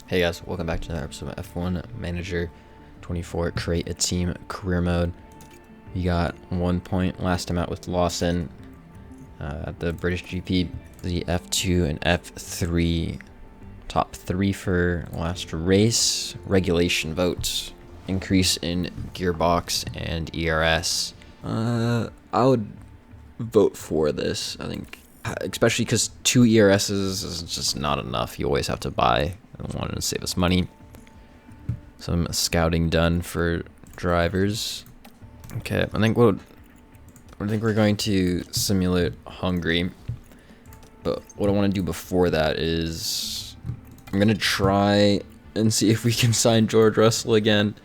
Hey guys, welcome back to another episode of F1 Manager 24 Create a Team Career Mode. We got 1 point last time out with Lawson at the British GP, the F2 and F3 top 3 for last race. Regulation votes, increase in gearbox and ERS. I would vote for this, I think, especially because 2 ERSs is just not enough. You always have to buy. I wanted to save us money. Some scouting done for drivers. Okay, I think we're going to simulate Hungary. But what I want to do before that is I'm gonna try and see if we can sign George Russell again.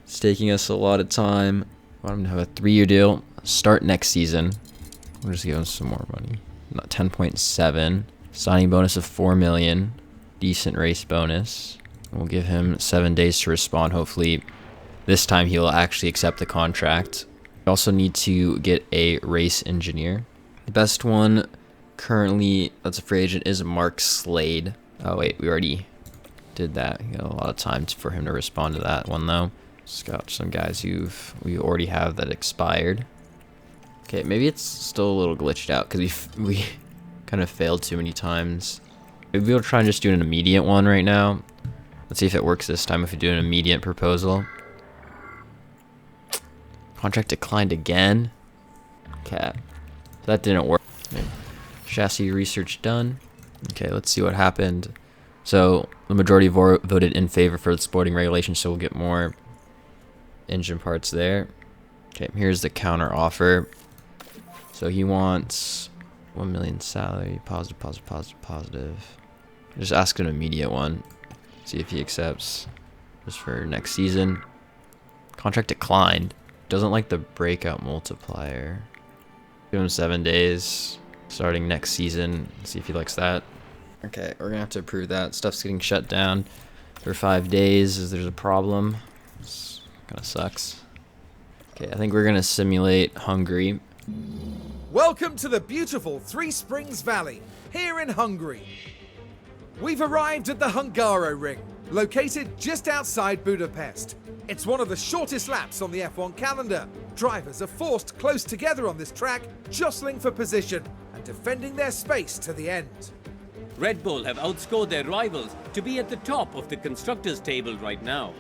It's taking us a lot of time. I want him to have a 3-year deal. Start next season. We'll just give him some more money. Not 10.7. Signing bonus of 4 million. Decent race bonus. We'll give him 7 days to respond. Hopefully this time he'll actually accept the contract. We also need to get a race engineer. The best one currently that's a free agent is Mark Slade. Oh wait, we already did that. We got a lot of time for him to respond to that one though. Just got some guys we already have that expired. Okay, maybe it's still a little glitched out because we kind of failed too many times. Maybe we'll try and just do an immediate one right now. Let's see if it works this time if we do an immediate proposal. Contract declined again. Okay. That didn't work. Chassis research done. Okay, let's see what happened. So the majority voted in favor for the sporting regulation, so we'll get more engine parts there. Okay, here's the counter offer. So he wants 1 million salary, positive. Just ask an immediate one. See if he accepts. Just for next season. Contract declined. Doesn't like the breakout multiplier. Give him 7 days. Starting next season. See if he likes that. Okay, we're gonna have to approve that. Stuff's getting shut down for 5 days as there's a problem. This kinda sucks. Okay, I think we're gonna simulate Hungary. Welcome to the beautiful Three Springs Valley, here in Hungary. We've arrived at the Hungaro Ring, located just outside Budapest. It's one of the shortest laps on the F1 calendar. Drivers are forced close together on this track, jostling for position and defending their space to the end. Red Bull have outscored their rivals to be at the top of the constructors' table right now.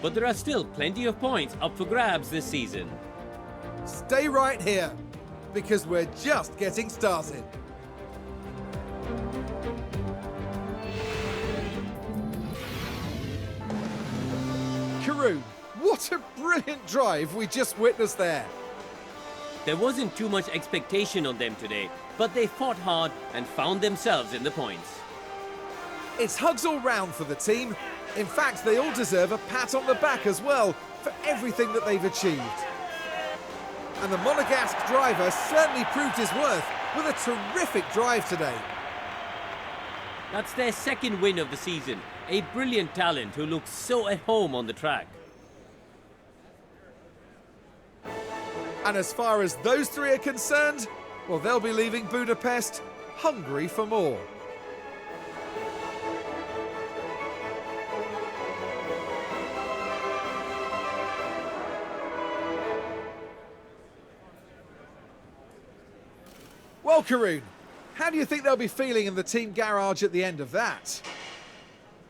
But there are still plenty of points up for grabs this season. Stay right here, because we're just getting started. Karun, what a brilliant drive we just witnessed there. There wasn't too much expectation on them today, but they fought hard and found themselves in the points. It's hugs all round for the team. In fact, they all deserve a pat on the back as well for everything that they've achieved. And the Monegasque driver certainly proved his worth with a terrific drive today. That's their second win of the season. A brilliant talent who looks so at home on the track. And as far as those three are concerned, well, they'll be leaving Budapest hungry for more. Well, Karun, how do you think they'll be feeling in the team garage at the end of that?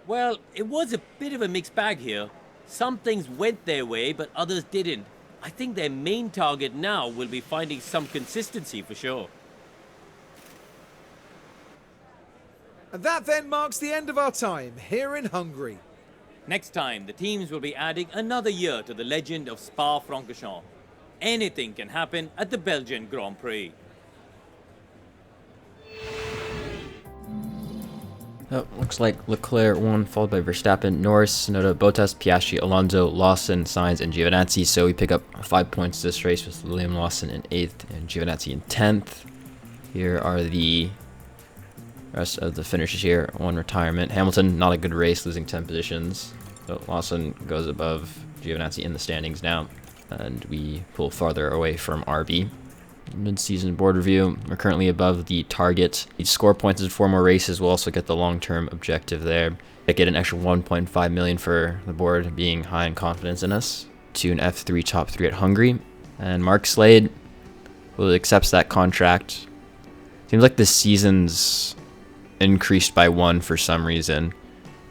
Well, it was a bit of a mixed bag here. Some things went their way, but others didn't. I think their main target now will be finding some consistency for sure. And that then marks the end of our time here in Hungary. Next time, the teams will be adding another year to the legend of Spa-Francorchamps. Anything can happen at the Belgian Grand Prix. Oh, looks like Leclerc won, followed by Verstappen, Norris, Tsunoda, Bottas, Piastri, Alonso, Lawson, Sainz, and Giovinazzi. So we pick up 5 points this race with Liam Lawson in 8th and Giovinazzi in 10th. Here are the rest of the finishes here. 1 retirement. Hamilton, not a good race, losing 10 positions. So Lawson goes above Giovinazzi in the standings now. And we pull farther away from RB. mid-season board review. We're currently above the target. Each score points in 4 more races. We'll also get the long-term objective there. I get an extra 1.5 million for the board being high in confidence in us to an F3 top 3 at Hungary. And Mark Slade will accepts that contract. Seems like this season's increased by 1 for some reason.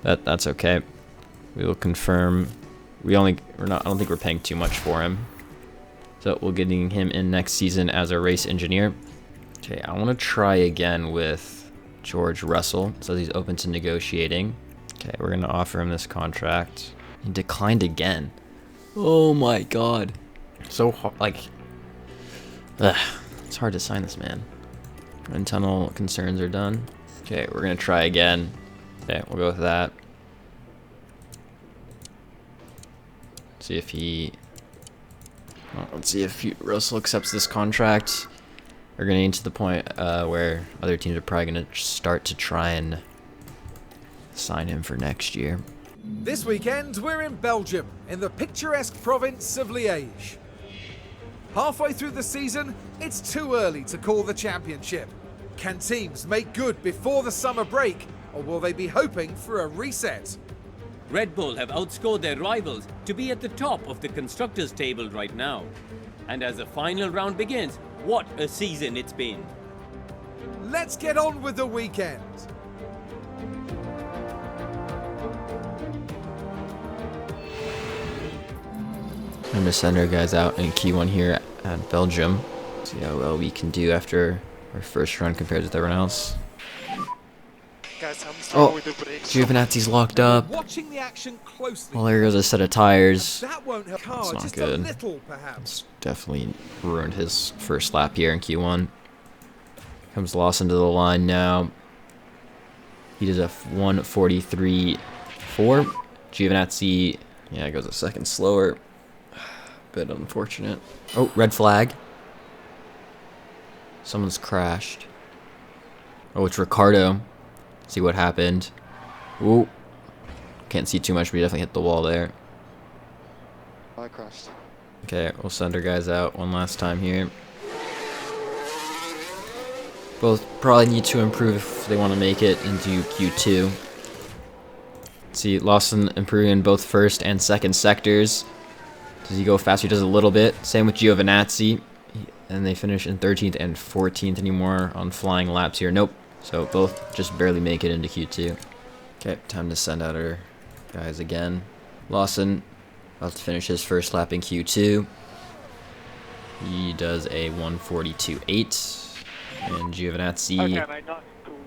That's okay. We will confirm. I don't think we're paying too much for him. So we're getting him in next season as a race engineer. Okay, I want to try again with George Russell. So he's open to negotiating. Okay, we're going to offer him this contract. He declined again. Oh my god. So hard, like... it's hard to sign this man. Internal concerns are done. Okay, we're going to try again. Okay, we'll go with that. See if he... let's see if Russell accepts this contract. We're getting to the point where other teams are probably going to start to try and sign him for next year. This weekend, we're in Belgium, in the picturesque province of Liège. Halfway through the season, it's too early to call the championship. Can teams make good before the summer break, or will they be hoping for a reset? Red Bull have outscored their rivals to be at the top of the constructors' table right now. And as the final round begins, what a season it's been. Let's get on with the weekend. I'm going to send our guys out in Q1 here at Belgium. See how well we can do after our first run compared with everyone else. Oh, Giovinazzi's locked up. Watching the action closely. Well, there goes a set of tires. That won't help. That's not just good. A little, perhaps. Definitely ruined his first lap here in Q1. Comes Lawson to the line now. He does a 1:43.4. Giovinazzi, yeah, goes a second slower. Bit unfortunate. Oh, red flag. Someone's crashed. Oh, it's Ricardo. See what happened. Ooh. Can't see too much, but he definitely hit the wall there. I crashed. Okay, we'll send our guys out one last time here. Both probably need to improve if they want to make it into Q2. See, Lawson improving in both first and second sectors. Does he go faster? He does a little bit. Same with Giovinazzi. And they finish in 13th and 14th anymore on flying laps here. Nope. So both just barely make it into Q2. Okay, time to send out our guys again. Lawson about to finish his first lap in Q2. He does a 1:42.8. And Giovinazzi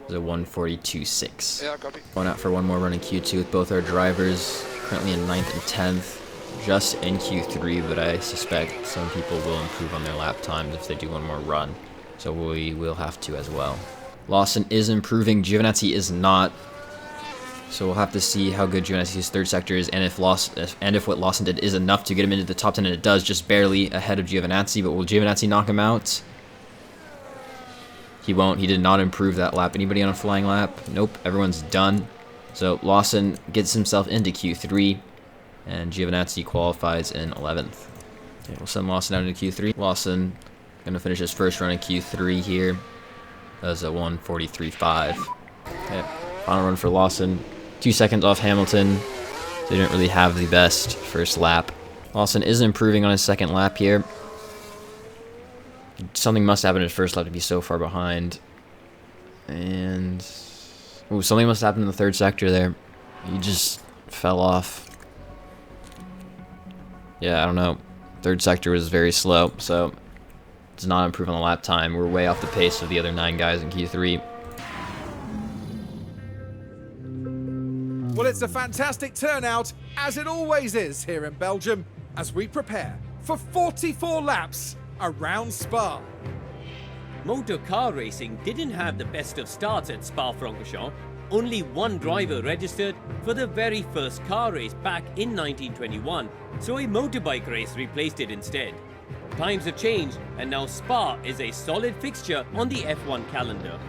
does a 1:42.6. Yeah, copy. Going out for one more run in Q2 with both our drivers. Currently in 9th and 10th. Just in Q3, but I suspect some people will improve on their lap times if they do one more run. So we will have to as well. Lawson is improving. Giovinazzi is not. So we'll have to see how good Giovinazzi's third sector is, and if what Lawson did is enough to get him into the top 10, and it does, just barely ahead of Giovinazzi. But will Giovinazzi knock him out? He won't. He did not improve that lap. Anybody on a flying lap? Nope. Everyone's done. So Lawson gets himself into Q3, and Giovinazzi qualifies in 11th. Okay, we'll send Lawson out into Q3. Lawson going to finish his first run in Q3 here. That's a 1:43.5. Okay, final run for Lawson. 2 seconds off Hamilton. So he didn't really have the best first lap. Lawson is improving on his second lap here. Something must happen in his first lap to be so far behind. And... ooh, something must happen in the third sector there. He just fell off. Yeah, I don't know. Third sector was very slow, so does not improve on the lap time. We're way off the pace of the other 9 guys in Q3. Well, it's a fantastic turnout, as it always is here in Belgium, as we prepare for 44 laps around Spa. Motor car racing didn't have the best of starts at Spa-Francorchamps. Only one driver registered for the very first car race back in 1921, so a motorbike race replaced it instead. Times have changed, and now Spa is a solid fixture on the F1 calendar.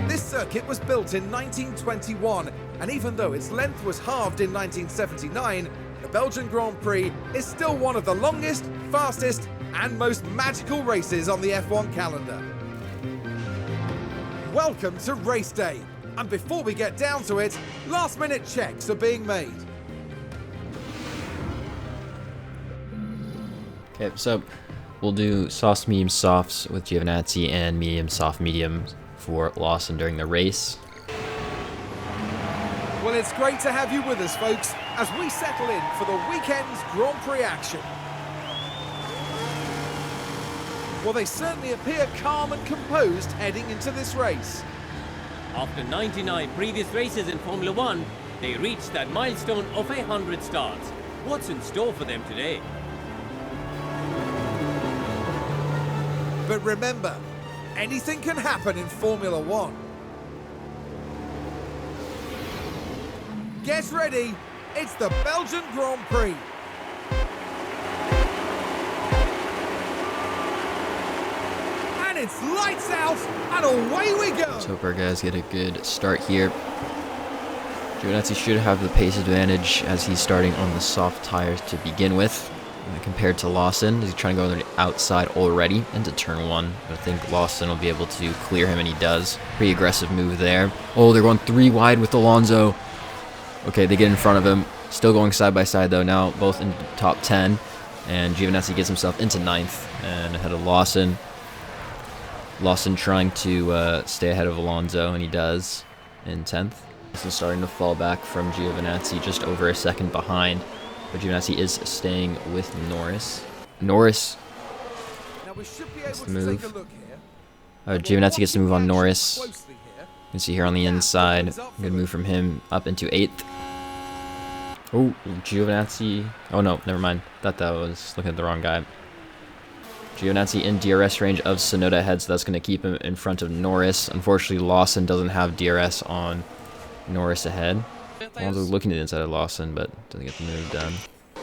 This circuit was built in 1921, and even though its length was halved in 1979, the Belgian Grand Prix is still one of the longest, fastest, and most magical races on the F1 calendar. Welcome to race day, and before we get down to it, last minute checks are being made. Okay, so we'll do softs, medium, softs with Giovinazzi and medium, soft, medium for Lawson during the race. Well, it's great to have you with us, folks, as we settle in for the weekend's Grand Prix action. Well, they certainly appear calm and composed heading into this race. After 99 previous races in Formula 1, they reached that milestone of 100 starts. What's in store for them today? But remember, anything can happen in Formula 1. Get ready, it's the Belgian Grand Prix. And it's lights out, and away we go. Let's hope our guys get a good start here. Giovinazzi should have the pace advantage as he's starting on the soft tires to begin with. Compared to Lawson, he's trying to go on the outside already into turn 1. I think Lawson will be able to clear him, and he does. Pretty aggressive move there. Oh, they're going 3 wide with Alonso. Okay, they get in front of him. Still going side by side though, now both in top 10. And Giovinazzi gets himself into 9th and ahead of Lawson. Lawson trying to stay ahead of Alonso, and he does in 10th. This is starting to fall back from Giovinazzi, just over a second behind. But Giovinazzi is staying with Norris. Norris Now we should be able to move. take a look here. Giovinazzi gets to move on Norris. Closely here. You can see here on the inside. Good move from him up into 8th. Oh, Giovinazzi. Oh no, never mind. Thought that was looking at the wrong guy. Giovinazzi in DRS range of Tsunoda ahead, so that's going to keep him in front of Norris. Unfortunately, Lawson doesn't have DRS on Norris ahead. Alonso looking to the inside of Lawson, but doesn't get the move done.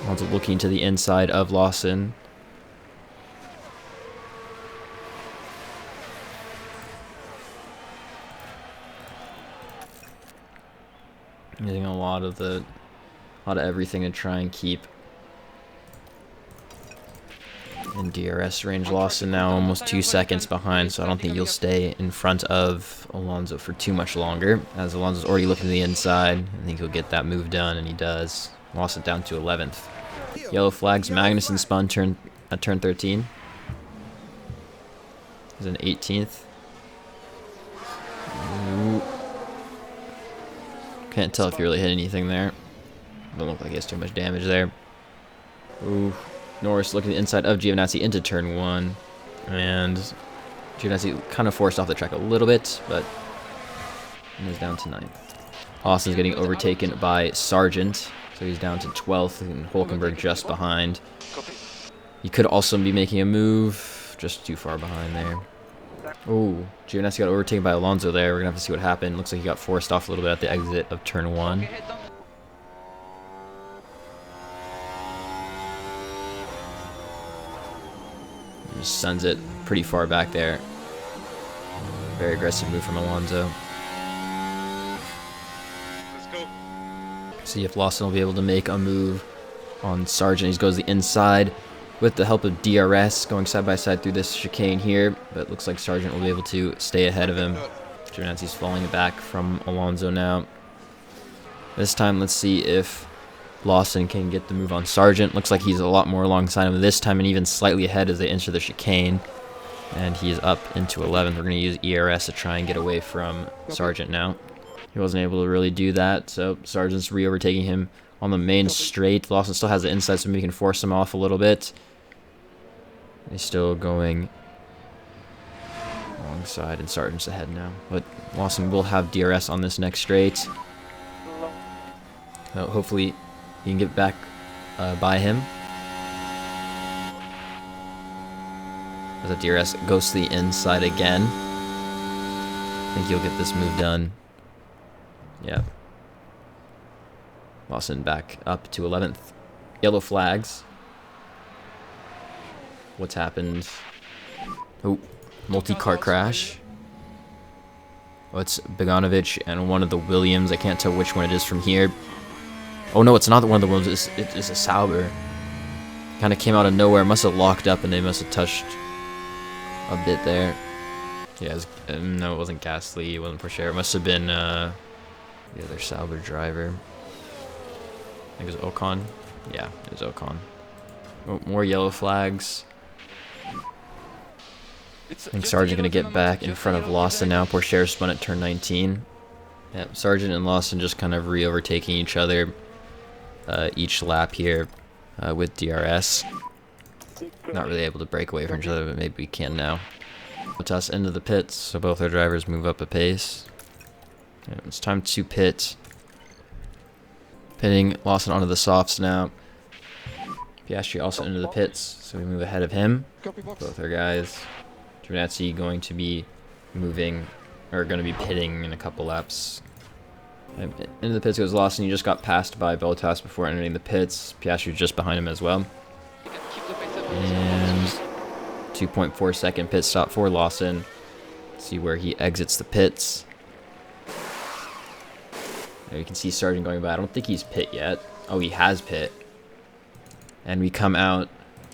Alonso looking to the inside of Lawson. Using a lot of everything to try and keep in DRS range. Lawson now almost 2 seconds behind, so I don't think you'll stay in front of Alonso for too much longer, as Alonso's already looking to the inside. I think he'll get that move done, and he does. Lawson down to 11th. Yellow flags. Magnussen spun at turn 13. He's in 18th. Ooh. Can't tell if you really hit anything there. Don't look like he has too much damage there. Ooh. Norris looking inside of Giovinazzi into turn 1. And Giovinazzi kind of forced off the track a little bit, but is down to 9th. Austin's getting overtaken by Sargent, so he's down to 12th, and Hulkenberg just behind. He could also be making a move, just too far behind there. Oh, Giovinazzi got overtaken by Alonso there. We're going to have to see what happened. Looks like he got forced off a little bit at the exit of turn 1. Just sends it pretty far back there. Very aggressive move from Alonso. Let's go. See if Lawson will be able to make a move on Sargent. He goes the inside with the help of DRS, going side by side through this chicane here. But it looks like Sargent will be able to stay ahead of him. Giovinazzi's falling back from Alonso now. This time, let's see if Lawson can get the move on Sargent. Looks like he's a lot more alongside him this time, and even slightly ahead as they enter the chicane. And he's up into 11th. We're going to use ERS to try and get away from Sargent now. He wasn't able to really do that, so Sargent's re-overtaking him on the main straight. Lawson still has the inside, so maybe he can force him off a little bit. He's still going alongside, and Sargent's ahead now. But Lawson will have DRS on this next straight. So hopefully he can get back by him. As the DRS goes to the inside again. I think he'll get this move done. Yeah. Lawson back up to 11th. Yellow flags. What's happened? Oh, multi-car crash. Oh, it's Bogdanovich and one of the Williams. I can't tell which one it is from here. Oh no, it's not one of the Williams. It's a Sauber. Kind of came out of nowhere. Must have locked up and they must have touched a bit there. Yeah, no, it wasn't Gasly. It wasn't Porsche. It must have been the other Sauber driver. I think it was Ocon. Yeah, it was Ocon. Oh, more yellow flags. I think Sargent gonna get back in front of Lawson now. Porsche spun at turn 19. Yep, Sargent and Lawson just kind of re-overtaking each other each lap here with DRS. Not really able to break away from each other, but maybe we can now. Bottas into the pits, so both our drivers move up a pace. Yep, it's time to pit. Pitting Lawson onto the softs now. Piastri also into the pits, so we move ahead of him. Both our guys. Giovinazzi going to be moving, or going to be pitting in a couple laps. And into the pits goes Lawson. He just got passed by Bottas before entering the pits. Piastri just behind him as well. And 2.4 second pit stop for Lawson. See where he exits the pits. There you can see Sargent going by. I don't think he's pit yet. Oh, he has pit. And we come out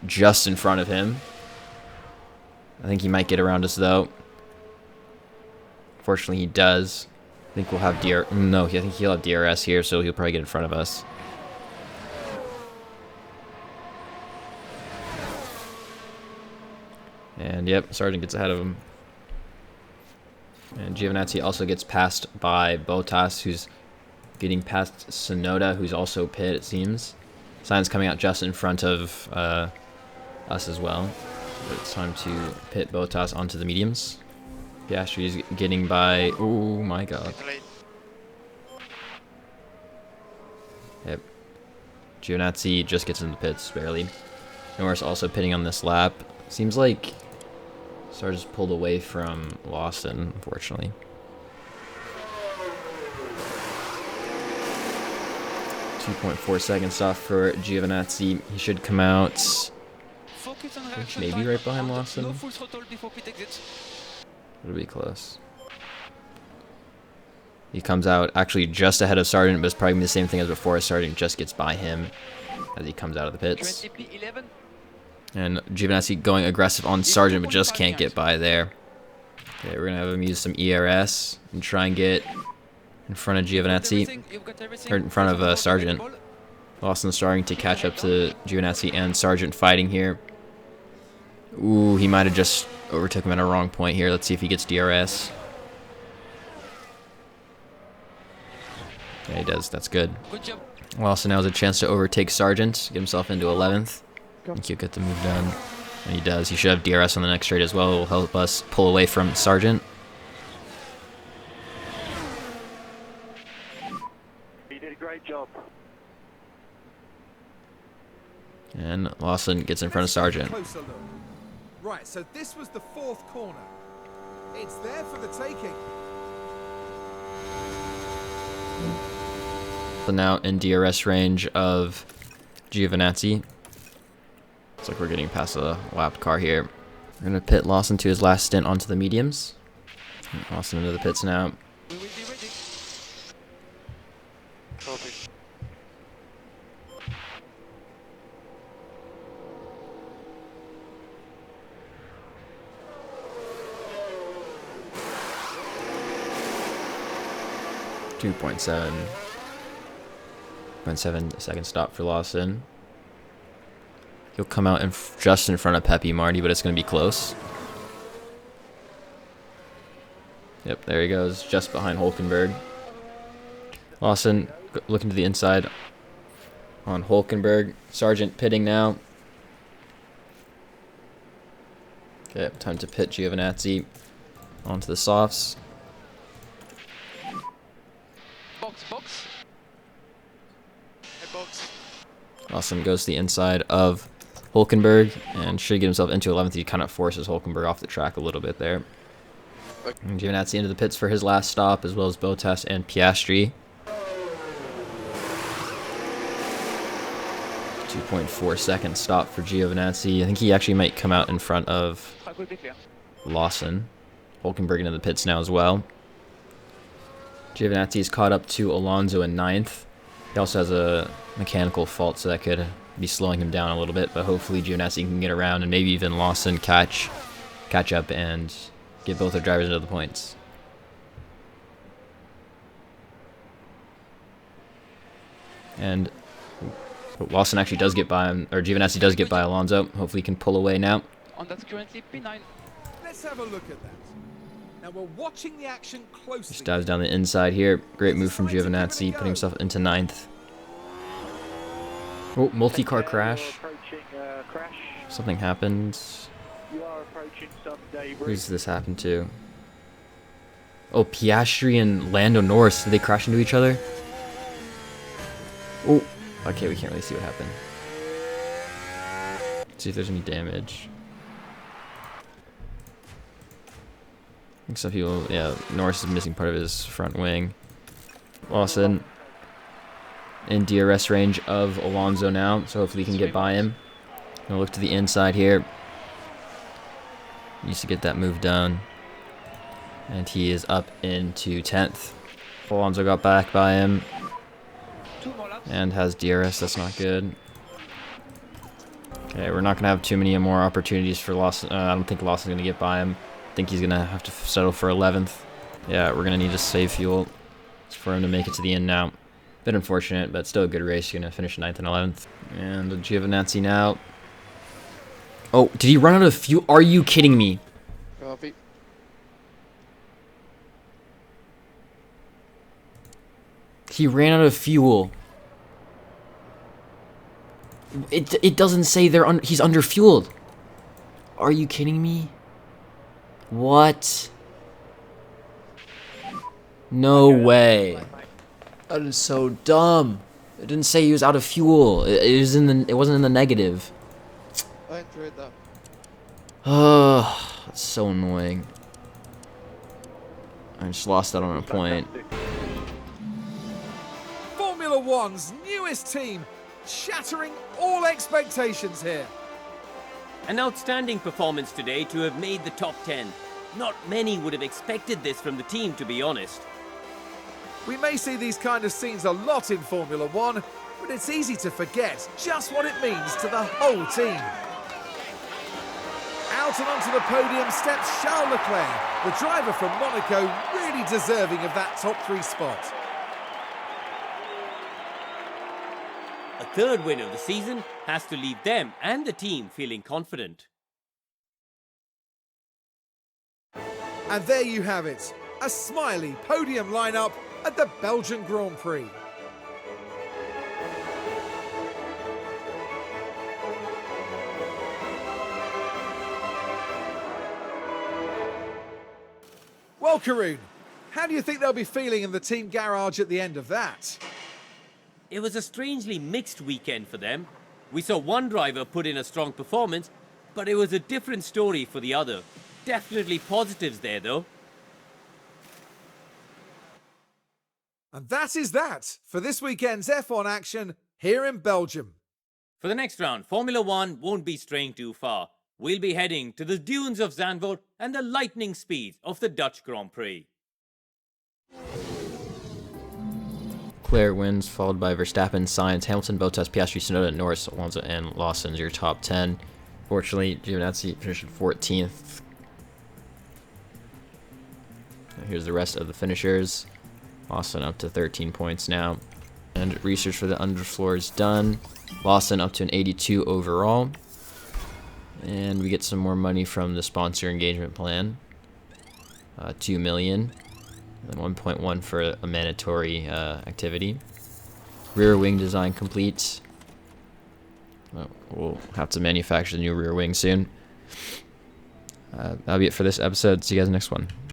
just in front of him. I think he might get around us though. Fortunately, he does. I think we'll have No, I think he'll have DRS here, so he'll probably get in front of us. And yep, Sargent gets ahead of him. And Giovinazzi also gets passed by Bottas, who's getting past Sonoda, who's also pit, it seems. Sainz coming out just in front of us as well. But it's time to pit Bottas onto the mediums. Piastri is getting by. Oh my god. Yep. Giovinazzi just gets in the pits, barely. Norris also pitting on this lap. Seems like Sargent's pulled away from Lawson, unfortunately. .4 seconds off for Giovinazzi. He should come out maybe right behind Lawson. It'll be close. He comes out actually just ahead of Sargent, but it's probably the same thing as before. Sargent just gets by him as he comes out of the pits. And Giovinazzi going aggressive on Sargent, but just can't get by there. Okay, we're gonna have him use some ERS and try and get in front of Giovinazzi, or in front of Sargent. Lawson starting to catch up to Giovinazzi and Sargent fighting here. Ooh, he might have just overtook him at a wrong point here. Let's see if he gets DRS. Yeah, he does. That's good. Lawson now has a chance to overtake Sargent, get himself into 11th. I think he'll get the move done. And he does. He should have DRS on the next straight as well. It will help us pull away from Sargent. You did a great job. And Lawson gets in front of Sargent. Right, so this was the fourth corner. It's there for the taking. So now in DRS range of Giovinazzi. Looks like we're getting past a lapped car here. We're going to pit Lawson to his last stint onto the mediums. Lawson into the pits now. We will be ready. Copy. .7 second stop for Lawson. He'll come out just in front of Pepe Marty, but it's going to be close. Yep, there he goes, just behind Hulkenberg. Lawson looking to the inside on Hulkenberg. Sargent pitting now. Okay, time to pit Giovinazzi onto the softs. Box. Hey, box. Lawson goes to the inside of Hulkenberg and should get himself into 11th. He kind of forces Hulkenberg off the track a little bit there. And Giovinazzi into the pits for his last stop, as well as Bottas and Piastri. 2.4 second stop for Giovinazzi. I think he actually might come out in front of Lawson. Hulkenberg into the pits now as well. Giovinazzi is caught up to Alonso in 9th. He also has a mechanical fault, so that could be slowing him down a little bit, but hopefully Giovinazzi can get around and maybe even Lawson catch up and get both their drivers into the points. And Lawson actually does get by him, or Giovinazzi does get by Alonso. Hopefully he can pull away now. And that's currently P9. Let's have a look at that. Now we're watching the action closely. Just dives down the inside here. Great move from Giovinazzi, putting himself into 9th. Oh, multi-car crash. Crash. Something happened. You are approaching some debris. Who's this happened to? Oh, Piastri and Lando Norris. Did they crash into each other? Oh, okay, we can't really see what happened. Let's see if there's any damage. I think some people, yeah, Norris is missing part of his front wing. Lawson in DRS range of Alonso now, so hopefully he can get by him. Gonna look to the inside here. Needs to get that move done. And he is up into 10th. Alonso got back by him. And has DRS, that's not good. Okay, we're not going to have too many more opportunities for Lawson. I don't think Lawson's going to get by him. I think he's going to have to settle for 11th. Yeah, we're going to need to save fuel for him to make it to the end now. Bit unfortunate, but still a good race. He's going to finish 9th and 11th. And Giovinazzi now. Oh, did he run out of fuel? Are you kidding me? Copy. He ran out of fuel. It doesn't say he's underfueled. Are you kidding me? What? No way. That is so dumb. It didn't say he was out of fuel. It wasn't in the negative. I enjoyed that. Oh, that's so annoying. I just lost that on a point. Formula One's newest team, shattering all expectations here. An outstanding performance today to have made the top 10. Not many would have expected this from the team, to be honest. We may see these kind of scenes a lot in Formula One, but it's easy to forget just what it means to the whole team. Out and onto the podium steps Charles Leclerc, the driver from Monaco, really deserving of that top 3 spot. A third win of the season has to leave them and the team feeling confident. And there you have it, a smiley podium lineup at the Belgian Grand Prix. Well, Karun, how do you think they'll be feeling in the team garage at the end of that? It was a strangely mixed weekend for them. We saw one driver put in a strong performance, but it was a different story for the other. Definitely positives there, though. And that is that for this weekend's F1 action here in Belgium. For the next round, Formula One won't be straying too far. We'll be heading to the dunes of Zandvoort and the lightning speed of the Dutch Grand Prix. Leclerc wins, followed by Verstappen, Sainz, Hamilton, Bottas, Piastri, Tsunoda, Norris, Alonso, and Lawson's your top 10. Fortunately, Giovinazzi finished 14th. Here's the rest of the finishers. Lawson up to 13 points now. And research for the underfloor is done. Lawson up to an 82 overall. And we get some more money from the sponsor engagement plan. 2 million. And 1.1 for a mandatory activity. Rear wing design complete. Well, we'll have to manufacture the new rear wing soon. That'll be it for this episode. See you guys next one.